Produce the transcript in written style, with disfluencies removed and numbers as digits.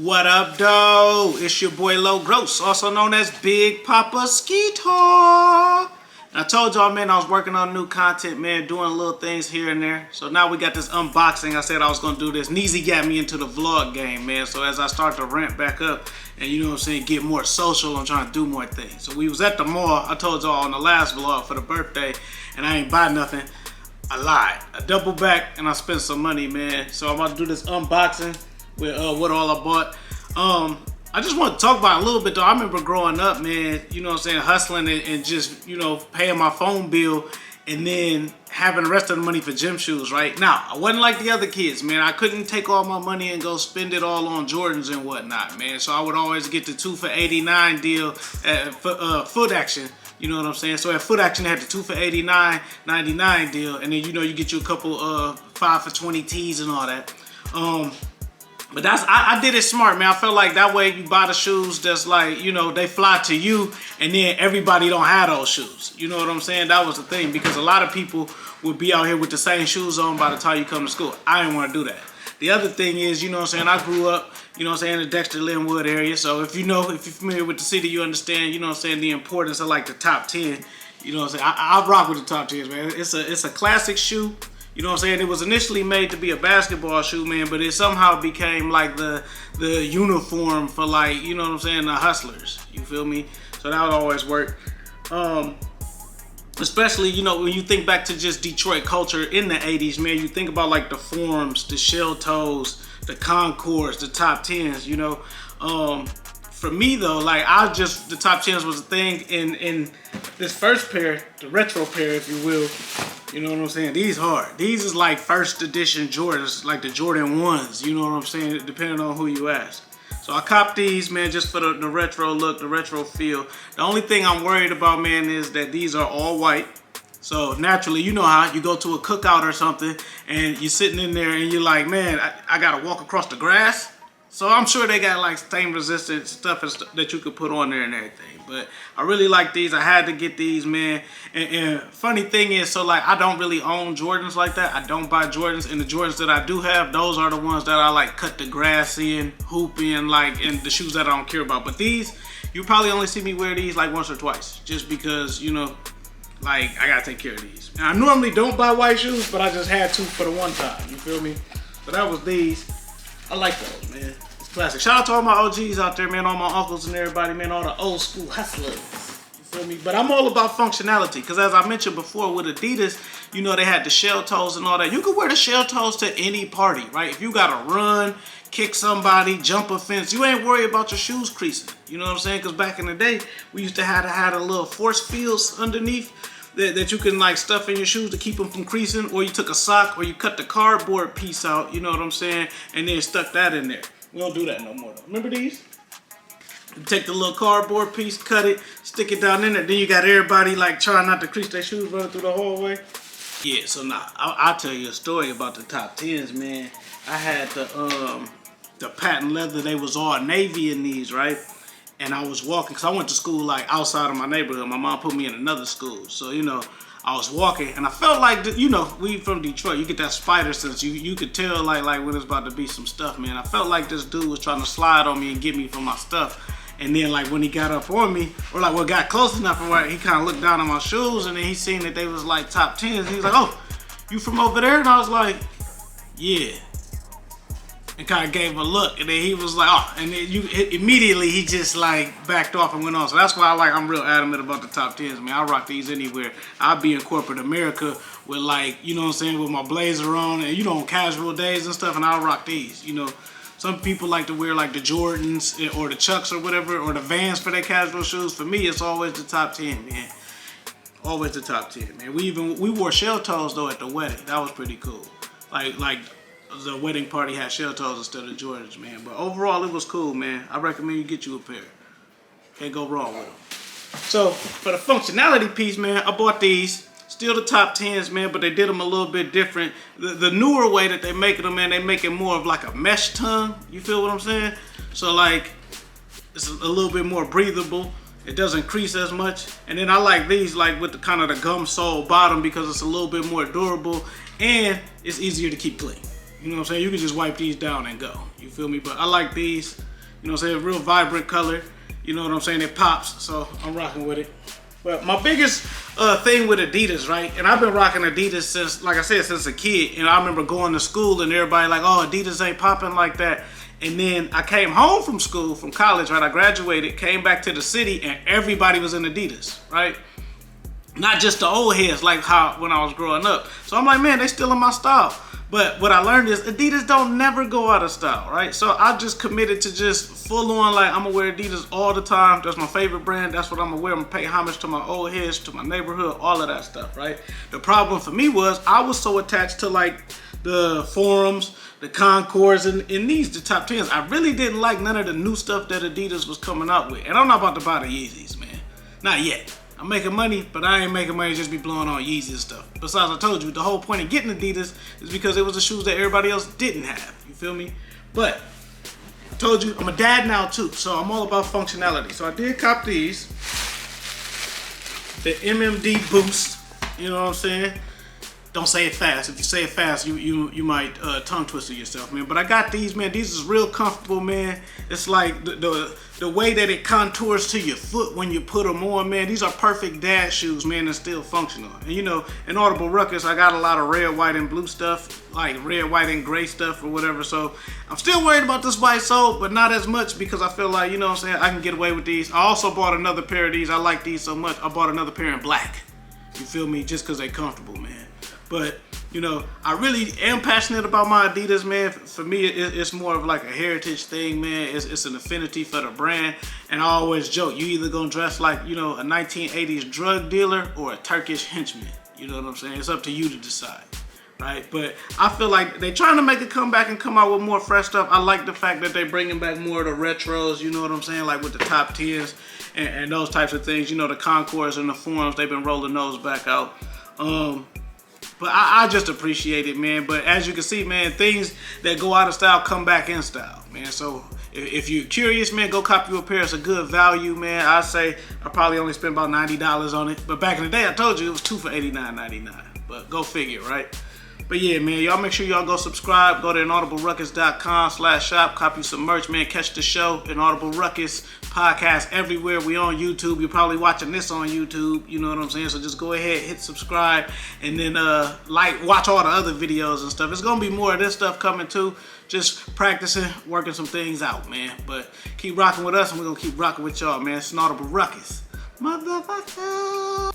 What up, though? It's your boy Low Gross, also known as Big Papa Skeet Gro. I told y'all, man, I was working on new content, man, doing little things here and there. So now we got this unboxing. I said I was going to do this. Neezy got me into the vlog game, man. So as I start to ramp back up and, you know what I'm saying, get more social, I'm trying to do more things. So we was at the mall, I told y'all on the last vlog for the birthday, and I ain't buy nothing. I lied. I doubled back and I spent some money, man. So I'm about to do this unboxing with what all I bought. I just want to talk about it a little bit though. I remember growing up, man, you know what I'm saying, hustling and just, you know, paying my phone bill and then having the rest of the money for gym shoes, right? Now, I wasn't like the other kids, man. I couldn't take all my money and go spend it all on Jordans and whatnot, man. So I would always get the 2 for $89 deal at Foot Action. You know what I'm saying? So at Foot Action, they had the 2 for $89.99 deal. And then, you know, you get you a couple 5 for $20 tees and all that. But I did it smart, man. I felt like that way you buy the shoes that's like, you know, they fly to you and then everybody don't have those shoes. You know what I'm saying? That was the thing, because a lot of people would be out here with the same shoes on by the time you come to school. I didn't want to do that. The other thing is, you know what I'm saying, I grew up, you know what I'm saying, in the Dexter-Linwood area. So if you know, if you're familiar with the city, you understand, you know what I'm saying, the importance of like the top 10. You know what I'm saying? I rock with the top 10s, man. It's a classic shoe. You know what I'm saying? It was initially made to be a basketball shoe, man, but it somehow became like the uniform for, like, you know what I'm saying, the hustlers. You feel me? So that would always work. Especially, you know, when you think back to just Detroit culture in the 80s, man, you think about like the Forms, the Shell Toes, the Concords, the Top Tens, you know. For me though, like the Top Tens was a thing in this first pair, the retro pair, if you will. You know what I'm saying? These hard. These is like first edition Jordans, like the Jordan 1s, you know what I'm saying, depending on who you ask. So I copped these, man, just for the retro look, the retro feel. The only thing I'm worried about, man, is that these are all white. So naturally, you know how you go to a cookout or something and you're sitting in there and you're like, man, I gotta walk across the grass. So I'm sure they got like stain resistant stuff that you could put on there and everything. But I really like these. I had to get these, man. And funny thing is, so like I don't really own Jordans like that. I don't buy Jordans. And the Jordans that I do have, those are the ones that I like cut the grass in, hoop in, like, and the shoes that I don't care about. But these, you probably only see me wear these like once or twice. Just because, you know, like I gotta take care of these. And I normally don't buy white shoes, but I just had to for the one time. You feel me? So that was these. I like those, man. It's classic. Shout out to all my OGs out there, man. All my uncles and everybody, man. All the old school hustlers. You feel me? But I'm all about functionality. Because as I mentioned before with Adidas, you know, they had the shell toes and all that. You can wear the shell toes to any party, right? If you got to run, kick somebody, jump a fence, you ain't worried about your shoes creasing. You know what I'm saying? Because back in the day, we used to have a little force fields underneath that you can like stuff in your shoes to keep them from creasing, or you took a sock or you cut the cardboard piece out, you know what I'm saying, and then stuck that in there. We don't do that no more though. Remember these? You take the little cardboard piece, cut it, stick it down in there, then you got everybody like trying not to crease their shoes running through the hallway. Yeah, so now I'll tell you a story about the Top Tens, man. I had the patent leather, they was all navy in these, right? And I was walking, because I went to school like outside of my neighborhood. My mom put me in another school. So, you know, I was walking and I felt like, you know, we from Detroit, you get that spider sense. You could tell like when it's about to be some stuff, man. I felt like this dude was trying to slide on me and get me for my stuff. And then like when he got up on me, or like what got close enough, where he kind of looked down on my shoes and then he seen that they was like Top Tens. He was like, oh, you from over there? And I was like, yeah. And kind of gave him a look, and then he was like, oh, and then immediately he just like backed off and went on. So that's why I'm real adamant about the Top Tens, man. I rock these anywhere. I'll be in corporate America with like, you know what I'm saying, with my blazer on and, you know, on casual days and stuff, and I'll rock these, you know. Some people like to wear like the Jordans or the Chucks or whatever, or the Vans for their casual shoes. For me, it's always the Top 10, man. Always the Top 10, man. We wore shell toes though at the wedding. That was pretty cool. Like the wedding party had shell toes instead of Jordans, man. But overall, it was cool, man. I recommend you get you a pair. Can't go wrong with them. So for the functionality piece, man, I bought these. Still the Top Tens, man, but they did them a little bit different. The newer way that they make them, man, they make it more of like a mesh tongue. You feel what I'm saying? So like, it's a little bit more breathable. It doesn't crease as much. And then I like these like with the kind of the gum sole bottom, because it's a little bit more durable and it's easier to keep clean. You know what I'm saying? You can just wipe these down and go. You feel me? But I like these. You know what I'm saying? Real vibrant color. You know what I'm saying? It pops, so I'm rocking with it. But my biggest thing with Adidas, right? And I've been rocking Adidas since, like I said, since a kid. And I remember going to school and everybody like, oh, Adidas ain't popping like that. And then I came home from school, from college, right? I graduated, came back to the city, and everybody was in Adidas, right? Not just the old heads like how when I was growing up. So I'm like, man, they still in my style. But what I learned is Adidas don't never go out of style, right? So I just committed to just full on, like, I'm gonna wear Adidas all the time. That's my favorite brand. That's what I'm gonna wear. I'm gonna pay homage to my old heads, to my neighborhood, all of that stuff, right? The problem for me was I was so attached to like the forums, the Concords, and these, the top tens. I really didn't like none of the new stuff that Adidas was coming out with. And I'm not about to buy the Yeezys, man. Not yet. I'm making money, but I ain't making money just be blowing on Yeezy and stuff. Besides, I told you, the whole point of getting Adidas is because it was the shoes that everybody else didn't have. You feel me? But I told you, I'm a dad now too, so I'm all about functionality. So I did cop these. The MMD Boost. You know what I'm saying? Don't say it fast. If you say it fast, you might tongue twister yourself, man. But I got these, man. These is real comfortable, man. It's like the way that it contours to your foot when you put them on, man. These are perfect dad shoes, man, and still functional. And you know, in Audible Ruckus, I got a lot of red, white, and blue stuff, like red, white, and gray stuff or whatever. So I'm still worried about this white sole, but not as much because I feel like, you know what I'm saying, I can get away with these. I also bought another pair of these. I like these so much. I bought another pair in black. You feel me? Just because they're comfortable, man. But, you know, I really am passionate about my Adidas, man. For me, it's more of like a heritage thing, man. It's an affinity for the brand. And I always joke, you either gonna dress like, you know, a 1980s drug dealer or a Turkish henchman. You know what I'm saying? It's up to you to decide, right? But I feel like they're trying to make a comeback and come out with more fresh stuff. I like the fact that they're bringing back more of the retros, you know what I'm saying? Like with the top tens and those types of things. You know, the Concords and the forums, they've been rolling those back out. But I just appreciate it, man. But as you can see, man, things that go out of style come back in style, man. So if you're curious, man, go cop you a pair. It's a good value, man. I say I probably only spent about $90 on it. But back in the day, I told you it was 2 for $89.99. But go figure, right? But yeah, man, y'all make sure y'all go subscribe. Go to inaudibleruckus.com/shop. Copy some merch, man. Catch the show, Inaudible Ruckus podcast everywhere. We on YouTube. You're probably watching this on YouTube. You know what I'm saying? So just go ahead, hit subscribe, and then watch all the other videos and stuff. It's gonna be more of this stuff coming too. Just practicing, working some things out, man. But keep rocking with us, and we're gonna keep rocking with y'all, man. It's Inaudible Ruckus, motherfucker.